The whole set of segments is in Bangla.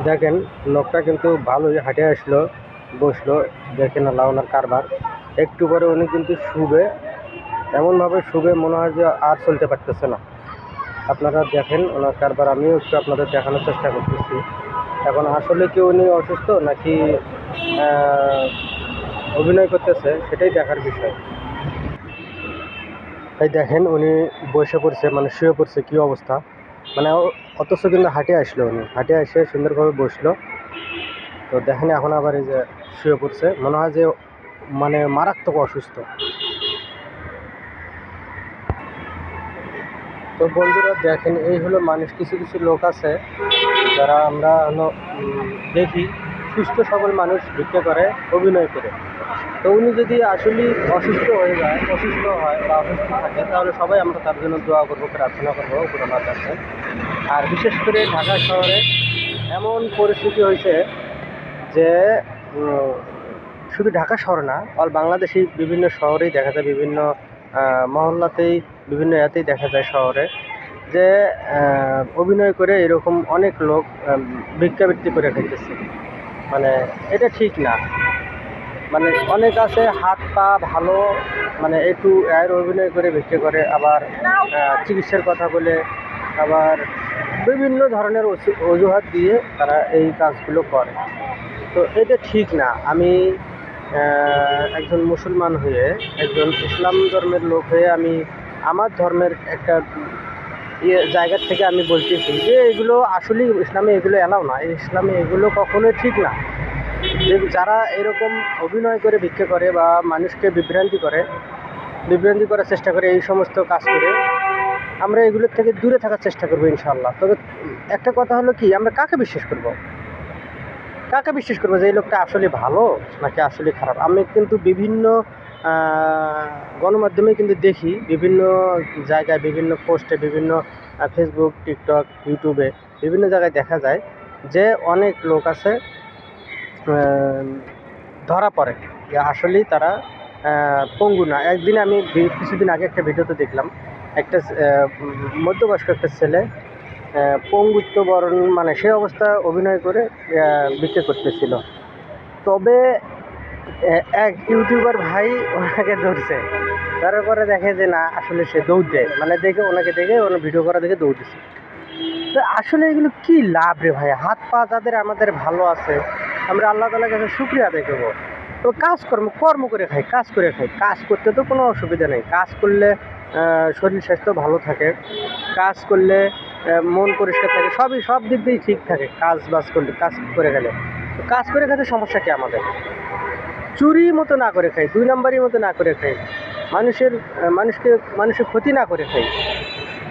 দেখেন লোকটা কিন্তু ভালোই হাঁটে আসলো, বসলো। দেখেন আল্লাহ ওনার কারবার। একটু পরে উনি কিন্তু শুবে, এমনভাবে শুবে মনে হয় যে আর চলতে পারতেছে না। আপনারা দেখেন ওনার কারবার, আমিও একটু আপনাদের দেখানোর চেষ্টা করতেছি। এখন আসলে কি উনি অসুস্থ নাকি অভিনয় করতেছে সেটাই দেখার বিষয়। তাই দেখেন উনি বসে পড়ছে, মানে শুয়ে পড়ছে, কী অবস্থা! মানে অথচ কিন্তু হাঁটে আসলো, উনি হাঁটে এসে সুন্দরভাবে বসলো। তো দেখেন এখন আবার এই যে শুয়ে পড়ছে, মনে হয় যে মানে মারাত্মক অসুস্থ। তো বন্ধুরা দেখেন, এই হলো মানুষ। কিছু কিছু লোক আছে যারা আমরা হলো দেখি সুস্থ সবল মানুষ ভিক্ষা করে, অভিনয় করে। তো উনি যদি আসলেই অসুস্থ হয়ে যায়, অসুস্থ হয় বা অসুস্থ থাকে, তাহলে সবাই আমরা তার জন্য দোয়া করবো, প্রার্থনা করবো উপরওয়ালার কাছে। আর বিশেষ করে ঢাকা শহরে এমন পরিস্থিতি হয়েছে যে শুধু ঢাকা শহর না, অল বাংলাদেশি বিভিন্ন শহরেই দেখা যায়, বিভিন্ন মহল্লাতেই, বিভিন্ন এতেই দেখা যায় শহরে যে অভিনয় করে এরকম অনেক লোক ভিক্ষাবৃত্তি করে খাইতেছে। মানে এটা ঠিক না। মানে অনেক আছে হাত পা ভালো, মানে একটু এর অভিনয় করে ভিক্ষা করে, আবার চিকিৎসার কথা বলে, আবার বিভিন্ন ধরনের অজুহাত দিয়ে তারা এই কাজগুলো করে। তো এটা ঠিক না। আমি একজন মুসলমান হয়ে, একজন ইসলাম ধর্মের লোক হয়ে, আমি আমার ধর্মের একটা জায়গার থেকে আমি বলতেছি যে এগুলো আসলেই ইসলামে এগুলো এলাও না। ইসলামে এগুলো কখনোই ঠিক না। যে যারা এরকম অভিনয় করে ভিক্ষা করে বা মানুষকে বিভ্রান্তি করার চেষ্টা করে, এই সমস্ত কাজ করে, আমরা এগুলোর থেকে দূরে থাকার চেষ্টা করবো ইনশাআল্লাহ। তবে একটা কথা হলো কি, আমরা কাকে বিশ্বাস করব যে এই লোকটা আসলে ভালো নাকি আসলে খারাপ? আমি কিন্তু বিভিন্ন গণমাধ্যমে কিন্তু দেখি, বিভিন্ন জায়গায়, বিভিন্ন পোস্টে, বিভিন্ন ফেসবুক, টিকটক, ইউটিউবে বিভিন্ন জায়গায় দেখা যায় যে অনেক লোক আছে ধরা পড়ে যে আসলেই তারা পঙ্গু না। একদিন আমি কিছুদিন আগে একটা ভিডিওতে দেখলাম, একটা মধ্যবয়স্ক একটা ছেলে পঙ্গুত্ব বরণ, মানে সে অবস্থা অভিনয় করে বিক্রি করতেছিল। তবে এক ইউটিউবার ভাই ওনাকে ধরছে, তারপরে দেখে যে না, আসলে সে দৌড় দেয়, মানে দেখে ওনাকে দেখে ওনার ভিডিও করা দেখে দৌড় দিছে। তো আসলে এগুলো কী লাভ রে ভাই? হাত পা যাদের আমাদের ভালো আছে, আমরা আল্লাহ তাআলার কাছে শুকরিয়া আদায় করবো। তো কর্ম করে খাই, কাজ করতে তো কোনো অসুবিধা নেই। কাজ করলে শরীর স্বাস্থ্য ভালো থাকে, কাজ করলে মন পরিষ্কার থাকে, সব দিক দিয়েই ঠিক থাকে কাজ করলে, কাজ করে গেলে। তো কাজ করে খেতে সমস্যা কি আমাদের? চুরি মতো না করে খাই, 2 নাম্বারি মতো না করে খাই, মানুষের ক্ষতি না করে খাই,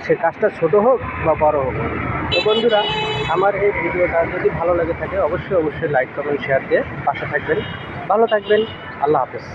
সে কাজটা ছোট হোক বা বড় হোক। তো বন্ধুরা, আমার এই ভিডিওটা যদি ভালো লেগে থাকে অবশ্যই লাইক, কমেন্ট, শেয়ার দিয়ে পাশে থাকবেন। ভালো থাকবেন। আল্লাহ হাফেজ।